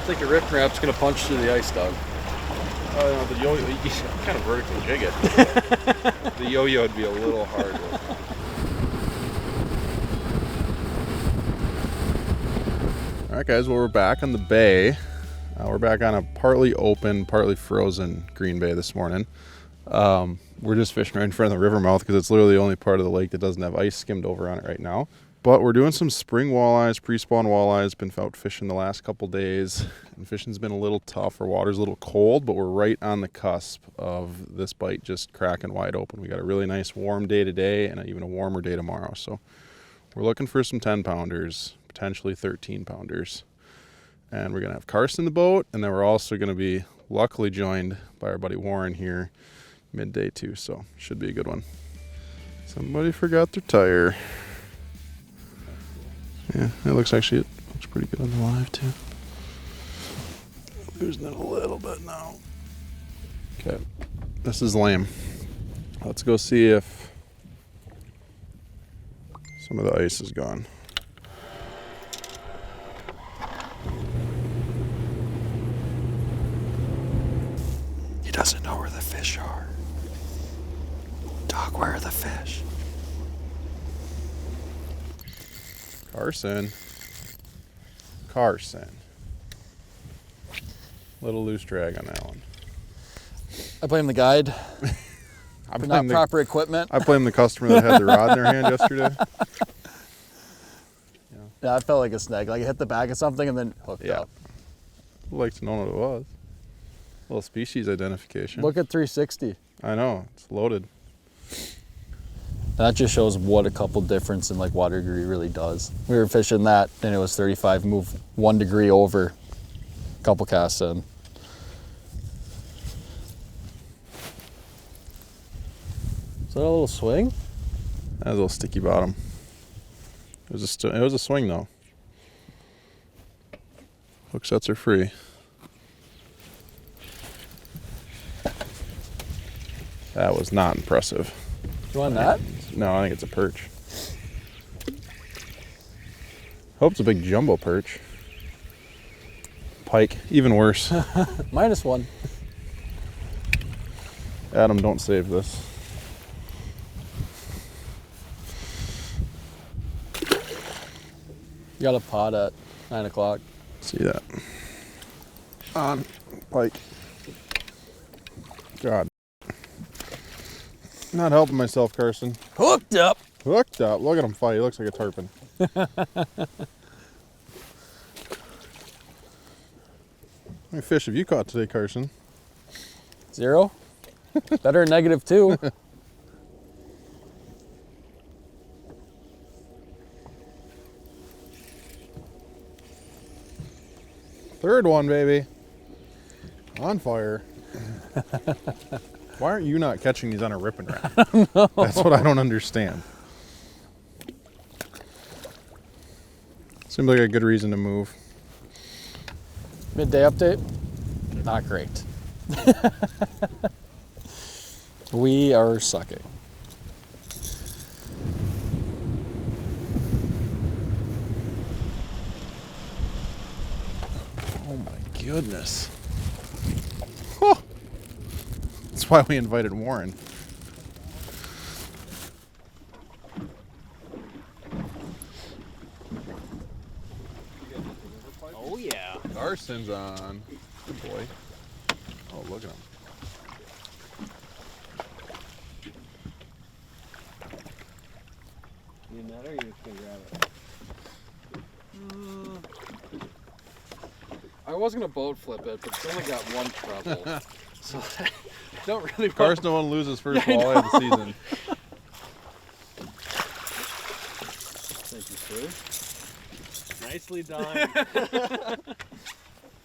think a rip wrap's gonna punch through the ice, dog. The yo-yo, you kind of vertically jig it. The yo-yo would be a little hard. All right, guys. Well, we're back on the bay. We're back on a partly open, partly frozen Green Bay this morning. We're just fishing right in front of the river mouth because it's literally the only part of the lake that doesn't have ice skimmed over on it right now. But we're doing some spring walleyes, pre-spawn walleyes. Been out fishing the last couple days, and fishing's been a little tough. Our water's a little cold, but we're right on the cusp of this bite just cracking wide open. We got a really nice warm day today and even a warmer day tomorrow. So we're looking for some 10-pounders, potentially 13-pounders. And we're going to have Carson in the boat, and then we're also going to be luckily joined by our buddy Warren here midday too, so should be a good one. Somebody forgot their tire. Yeah, it looks pretty good on the live too. Losing it a little bit now. Okay, this is lame. Let's go see if some of the ice is gone. He doesn't know where the fish are. Dog, where are the fish? Carson. Little loose drag on that one. I blame the guide for not proper equipment. I blame the customer that had the rod in their hand yesterday. Yeah, I felt like a snag. Like it hit the back of something and then hooked up. I'd like to know what it was. A little species identification. Look at 360. I know, it's loaded. That just shows what a couple difference in like water degree really does. We were fishing that and it was 35, move 1 degree over, couple casts in. Is that a little swing? That was a little sticky bottom. It was a swing though. Hook sets are free. That was not impressive. You want that? No, I think it's a perch. Hope it's a big jumbo perch. Pike, even worse. -1. Adam, don't save this. You got a pot at 9 o'clock. See that. On pike. God. Not helping myself, Carson. Hooked up. Hooked up. Look at him fight. He looks like a tarpon. How many fish have you caught today, Carson? 0. Better than -2. Third one, baby. On fire. Why aren't you not catching these on a rip and wrap? That's what I don't understand. Seems like a good reason to move. Midday update? Not great. We are sucking. Oh my goodness. Huh. That's why we invited Warren. Oh yeah. Carson's on. Good boy. Oh, look at him. You net or you just gonna grab it? I was gonna boat flip it, but it's only got 1 treble. So I don't really want. Carson don't want to lose his first walleye of the season. Thank you, sir. Nicely done.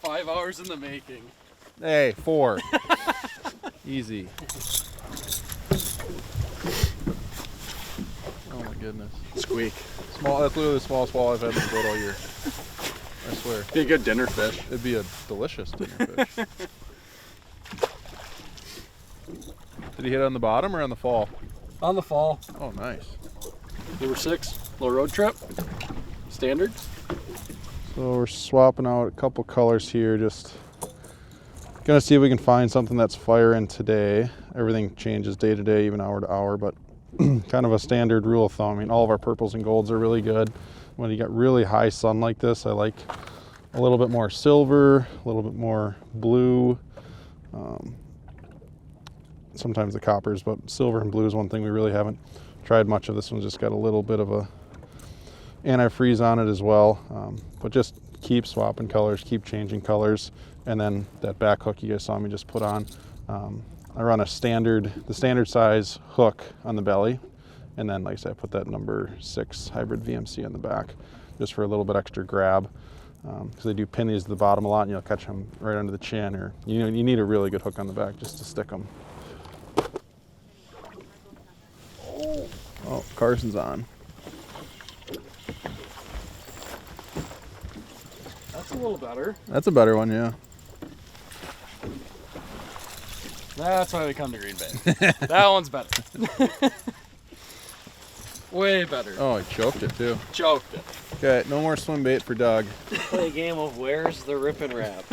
5 hours in the making. Hey, 4. Easy. Oh my goodness. Squeak. Small. That's literally the smallest walleye I've had in the boat all year. I swear. Be a good dinner fish. It'd be a delicious dinner fish. Did he hit on the bottom or on the fall? On the fall. Oh, nice. Number 6. Little road trip. Standard. So we're swapping out a couple colors here, just gonna see if we can find something that's firing today. Everything changes day to day, even hour to hour, but kind of a standard rule of thumb. I mean, all of our purples and golds are really good. When you got really high sun like this, I like a little bit more silver, a little bit more blue, sometimes the coppers, but silver and blue is one thing we really haven't tried much of. This one's just got a little bit of a antifreeze on it as well, but just keep swapping colors, keep changing colors. And then that back hook you guys saw me just put on, I run the standard size hook on the belly, and then like I said, I put that number 6 hybrid VMC on the back just for a little bit extra grab, because they do pin these to the bottom a lot and you'll catch them right under the chin, or you need a really good hook on the back just to stick them. Oh, Carson's on. That's a little better. That's a better one, yeah. That's why we come to Green Bay. That one's better. Way better. Oh, he choked it too. Choked it. Okay, no more swim bait for Doug. Play a game of where's the rip and wrap.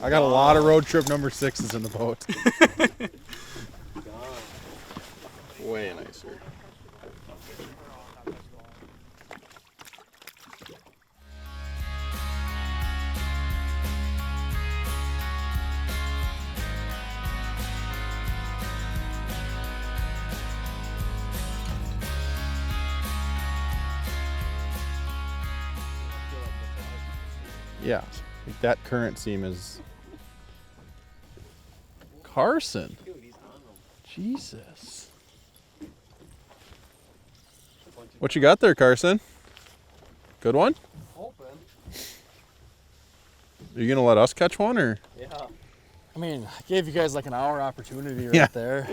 I got a lot of road trip number 6s in the boat. Way nicer. Yeah, like that current seam is Carson. Jesus. What you got there, Carson? Good one? Open. Are you gonna let us catch one, or? Yeah. I mean, I gave you guys like an hour opportunity right there.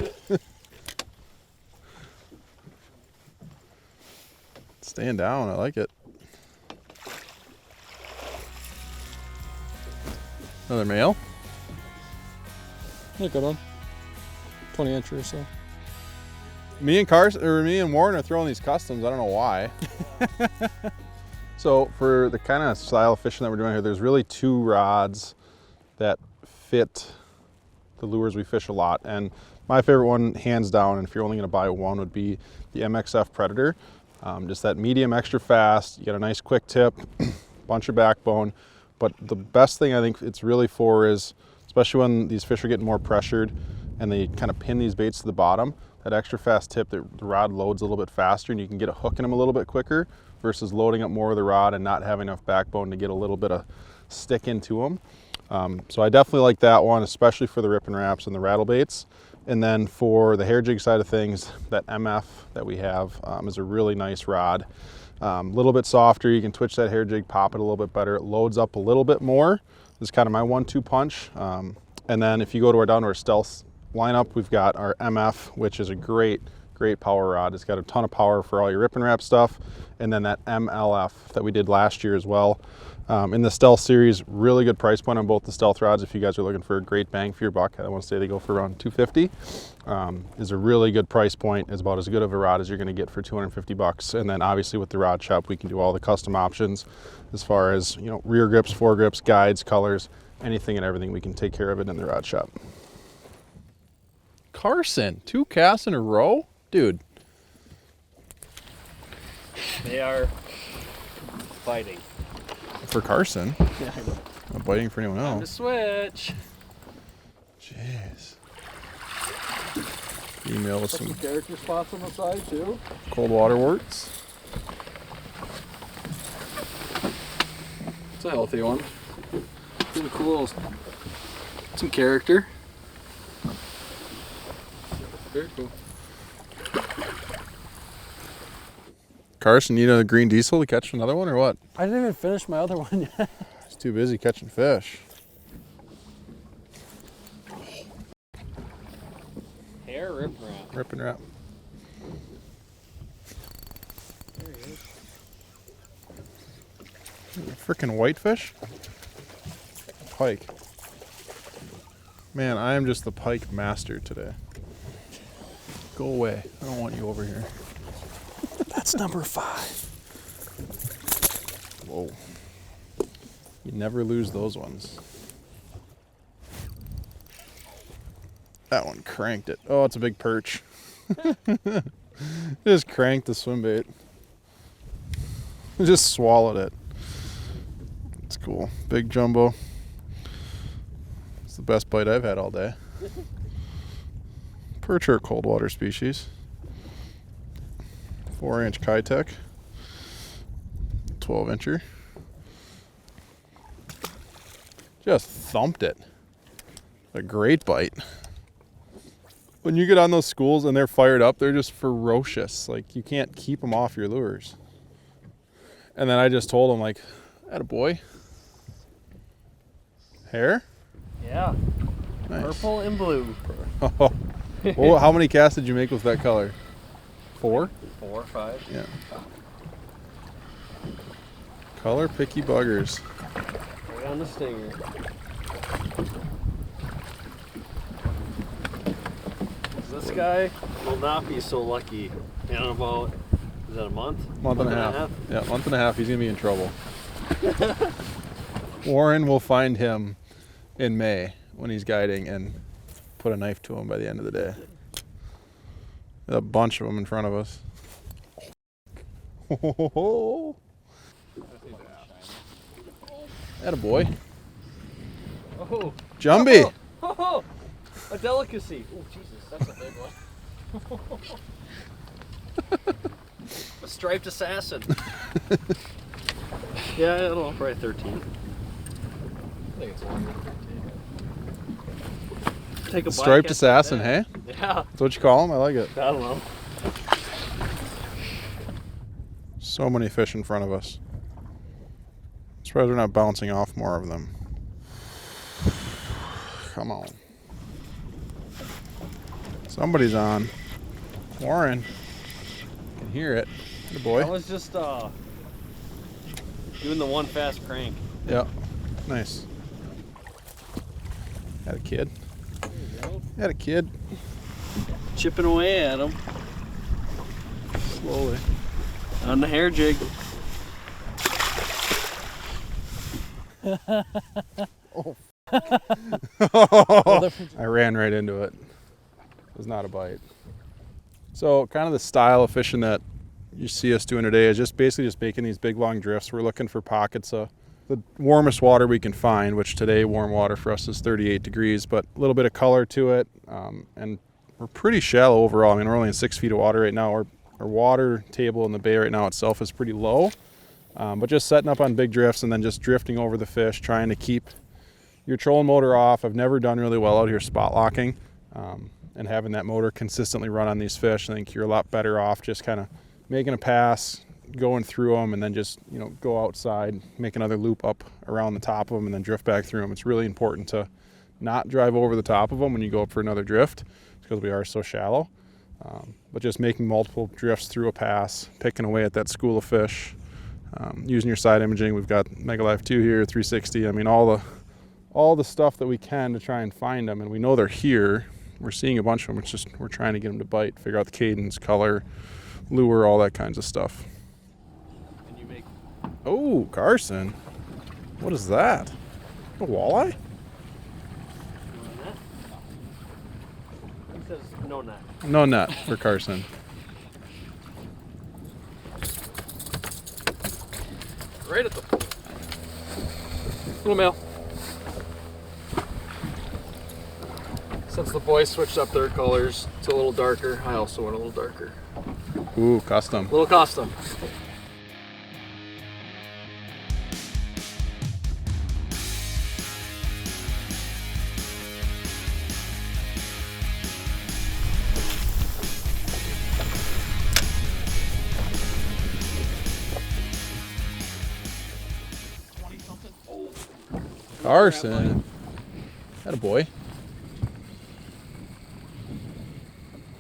Staying down, I like it. Another male? Yeah, good one. 20 inch or so. Me and Warren are throwing these customs. I don't know why. So for the kind of style of fishing that we're doing here, there's really 2 rods that fit the lures we fish a lot. And my favorite one, hands down, and if you're only going to buy one, would be the MXF Predator. Just that medium, extra fast. You got a nice quick tip, bunch of backbone. But the best thing I think it's really for is, especially when these fish are getting more pressured and they kind of pin these baits to the bottom, that extra fast tip, the rod loads a little bit faster and you can get a hook in them a little bit quicker versus loading up more of the rod and not having enough backbone to get a little bit of stick into them. So I definitely like that one, especially for the rip and wraps and the rattle baits. And then for the hair jig side of things, that MF that we have is a really nice rod. A little bit softer, you can twitch that hair jig, pop it a little bit better. It loads up a little bit more. This is kind of my 1-2 punch. And then if you go to our down to our stealth lineup, we've got our MF, which is a great power rod. It's got a ton of power for all your rip and wrap stuff. And then that MLF that we did last year as well. In the stealth series, really good price point on both the stealth rods. If you guys are looking for a great bang for your buck, I want to say they go for around $250. Is a really good price point. It's about as good of a rod as you're going to get for $250. And then obviously with the rod shop, we can do all the custom options as far as, you know, rear grips, foregrips, guides, colors, anything and everything. We can take care of it in the rod shop. Carson, 2 casts in a row, dude. They are fighting. For Carson, Yeah, I know. not biting for anyone Time to else. switch. Jeez. Email with Some some character spots on the side too. cold water worts. It's a healthy one. Pretty cool. Some character. Very cool. Carson, need a green diesel to catch another one or what? I didn't even finish my other one yet. He's too busy catching fish. Hair rip and wrap. Rip and wrap. There he is. Freaking whitefish? Pike. Man, I am just the pike master today. Go away. I don't want you over here. That's number 5. Whoa. You never lose those ones. That one cranked it. Oh, it's a big perch. Just cranked the swim bait. Just swallowed it. It's cool. Big jumbo. It's the best bite I've had all day. Perch are a cold water species. 4-inch Kitech. 12-incher. Just thumped it. A great bite. When you get on those schools and they're fired up, they're just ferocious. Like, you can't keep them off your lures. And then I just told him, like, attaboy. Hair? Yeah. Nice. Purple and blue. Well, how many casts did you make with that color? 4? 4 or 5. Yeah. Color picky buggers. Right on the stinger. This guy will not be so lucky in about, is that a month? Month and a half. Yeah, month and a half. He's going to be in trouble. Warren will find him in May when he's guiding and put a knife to him by the end of the day. A bunch of them in front of us. Attaboy. Oh. Jumbie. Oh, a delicacy. Oh, Jesus, that's a big one. A striped assassin. Yeah, I don't know, probably 13. I think it's longer than 13. Take a bite. Striped assassin, hey? Yeah. That's what you call him? I like it. I don't know. So many fish in front of us. I'm surprised we're not bouncing off more of them. Come on. Somebody's on. Warren. I can hear it. Good I boy. was just doing the one fast crank. Yeah. Nice. Had a kid. There you go. Had a kid. Chipping away at him Slowly. on the hair jig. Oh. I ran right into it. It was not a bite. So kind of the style of fishing that you see us doing today is just basically just making these big long drifts. We're looking for pockets of the warmest water we can find, which today warm water for us is 38 degrees, but a little bit of color to it. And we're pretty shallow overall. I mean, we're only in 6 feet of water right now. Our water table in the bay right now itself is pretty low, but just setting up on big drifts and then just drifting over the fish, trying to keep your trolling motor off. I've never done really well out here spot locking, and having that motor consistently run on these fish. I think you're a lot better off just kind of making a pass, going through them, and then just, you know, go outside, make another loop up around the top of them, and then drift back through them. It's really important to not drive over the top of them when you go up for another drift, because we are so shallow. But just making multiple drifts through a pass, picking away at that school of fish, using your side imaging. We've got Megalife 2 here, 360. I mean, all the stuff that we can to try and find them, and we know they're here. We're seeing a bunch of them. It's just we're trying to get them to bite, figure out the cadence, color, lure, all that kinds of stuff. And you make Oh, Carson. What is that? A walleye? net? He says no net. No net for Carson. Right at the little male. Since the boys switched up their colors to a little darker, I also went a little darker. Ooh, custom. Little custom. Carson. Attaboy.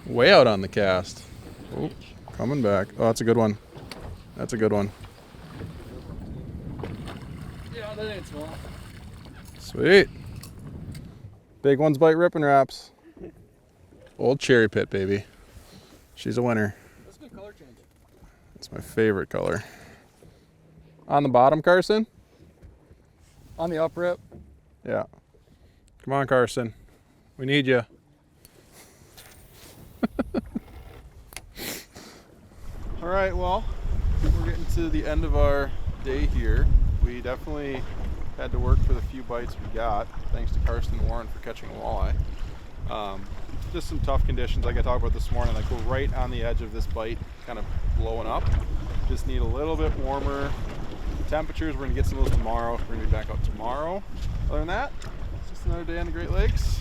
Way out on the cast. Oh, coming back. Oh, that's a good one. That's a good one. Yeah, that ain't small. Sweet. Big ones bite ripping wraps. Old cherry pit, baby. She's a winner. That's a good color change. It's my favorite color. On the bottom, Carson? On the up rip. Yeah. Come on, Carson. We need you. All right, well, we're getting to the end of our day here. We definitely had to work for the few bites we got. Thanks to Carson and Warren for catching a walleye. Just some tough conditions like I talked about this morning. Like we're right on the edge of this bite kind of blowing up. Just need a little bit warmer temperatures. We're gonna get some of those tomorrow. We're gonna be back out tomorrow. Other than that, it's just another day on the Great Lakes.